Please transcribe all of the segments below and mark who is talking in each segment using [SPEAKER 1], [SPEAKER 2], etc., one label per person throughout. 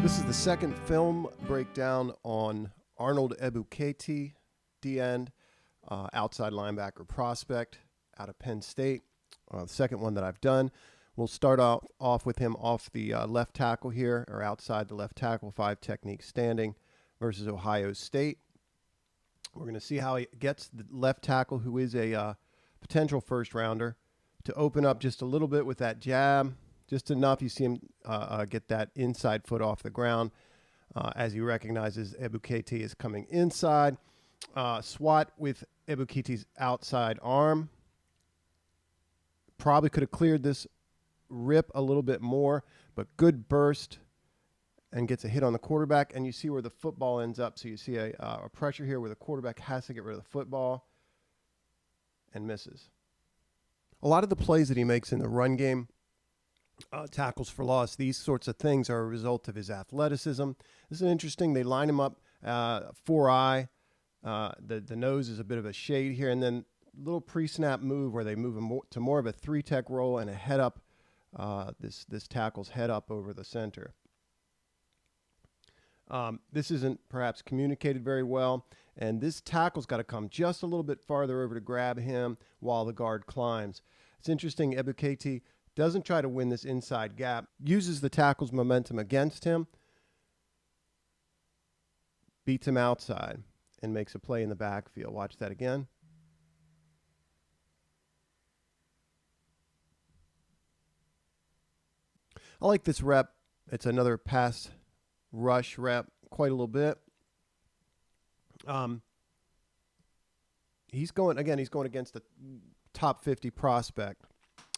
[SPEAKER 1] This is the second film breakdown on Arnold Ebiketie, D-end, outside linebacker prospect out of Penn State. The second one that I've done. We'll start off with him off the left tackle here, or outside the left tackle, 5 technique standing versus Ohio State. We're going to see how he gets the left tackle, who is a potential first rounder, to open up just a little bit with that jab, just enough. You see him get that inside foot off the ground as he recognizes Ebiketie is coming inside. Swat with Ebiketie's outside arm. Probably could have cleared this rip a little bit more, but good burst and gets a hit on the quarterback. And you see where the football ends up. So you see a pressure here where the quarterback has to get rid of the football and misses. A lot of the plays that he makes in the run game, tackles for loss, these sorts of things are a result of his athleticism. This is interesting. They line him up 4-eye. The nose is a bit of a shade here, and then little pre-snap move where they move him to more of a 3-tech roll and a head up. This tackle's head up over the center. This isn't perhaps communicated very well, and this tackle's got to come just a little bit farther over to grab him while the guard climbs. It's interesting, Ebiketie doesn't try to win this inside gap, uses the tackle's momentum against him, beats him outside, and makes a play in the backfield. Watch that again. I like this rep. It's another pass rush rep, quite a little bit. He's going against a top 50 prospect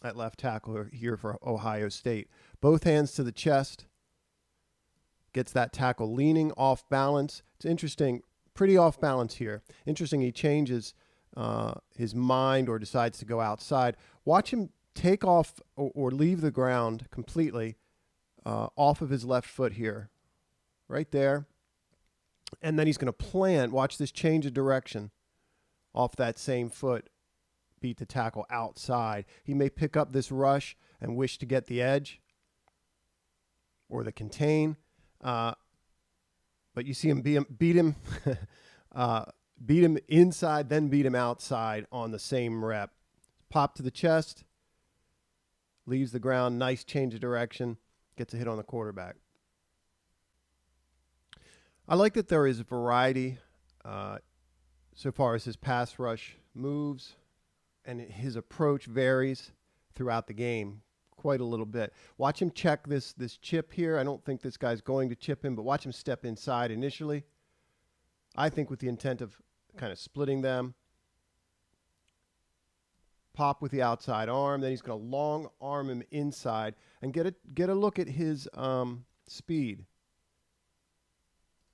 [SPEAKER 1] at left tackle here for Ohio State. Both hands to the chest. Gets that tackle leaning off balance. It's interesting, pretty off balance here. Interesting, he changes his mind or decides to go outside. Watch him take off or leave the ground completely off of his left foot here. Right there. And then he's going to plant. Watch this change of direction off that same foot. Beat the tackle outside. He may pick up this rush and wish to get the edge or the contain. But you see him beat him inside, then beat him outside on the same rep. Pop to the chest. Leaves the ground. Nice change of direction. Gets a hit on the quarterback. I like that there is a variety so far as his pass rush moves, and his approach varies throughout the game quite a little bit. Watch him check this chip here. I don't think this guy's going to chip him, but watch him step inside initially. I think with the intent of kind of splitting them. Pop with the outside arm. Then he's going to long arm him inside and get a look at his speed.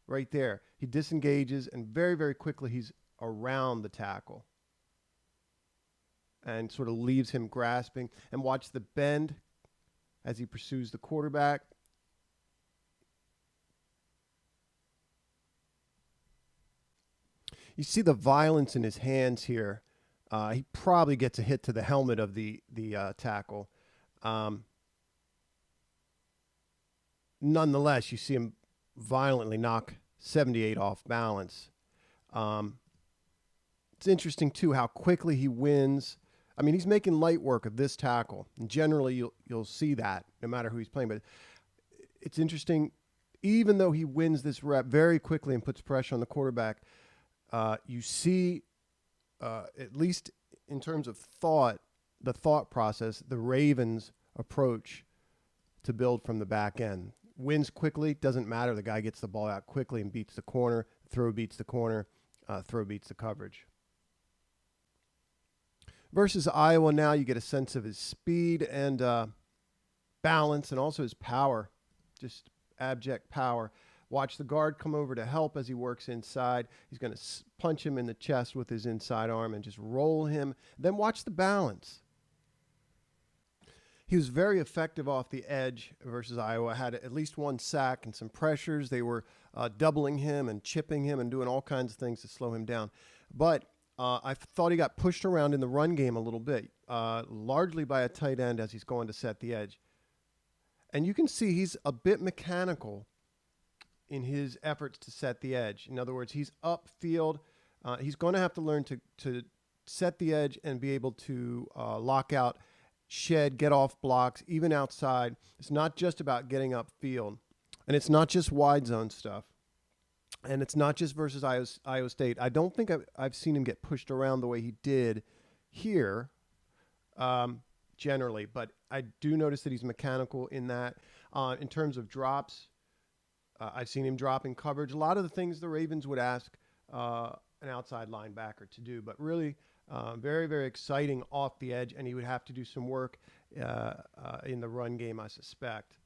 [SPEAKER 1] Right there. He disengages, and very, very quickly he's around the tackle and sort of leaves him grasping. And watch the bend as he pursues the quarterback. You see the violence in his hands here. He probably gets a hit to the helmet of the tackle. Nonetheless, you see him violently knock 78 off balance. It's interesting, too, how quickly he wins. I mean, he's making light work of this tackle. And generally, you'll see that no matter who he's playing. But it's interesting, even though he wins this rep very quickly and puts pressure on the quarterback, you see, at least in terms of the thought process, the Ravens' approach to build from the back end. Wins quickly, doesn't matter. The guy gets the ball out quickly and beats the corner. Throw beats the corner. Throw beats the coverage. Versus Iowa now, you get a sense of his speed and balance, and also his power, just abject power. Watch the guard come over to help as he works inside. He's going to punch him in the chest with his inside arm and just roll him. Then watch the balance. He was very effective off the edge versus Iowa. Had at least one sack and some pressures. They were doubling him and chipping him and doing all kinds of things to slow him down. But I thought he got pushed around in the run game a little bit, largely by a tight end as he's going to set the edge. And you can see he's a bit mechanical in his efforts to set the edge. In other words, he's upfield. He's going to have to learn to set the edge and be able to lock out, shed, get off blocks, even outside. It's not just about getting upfield, and it's not just wide zone stuff, and it's not just versus Iowa State. I don't think I've seen him get pushed around the way he did here, generally, but I do notice that he's mechanical in that. In terms of drops, I've seen him drop in coverage. A lot of the things the Ravens would ask an outside linebacker to do, but really very, very exciting off the edge, and he would have to do some work in the run game, I suspect.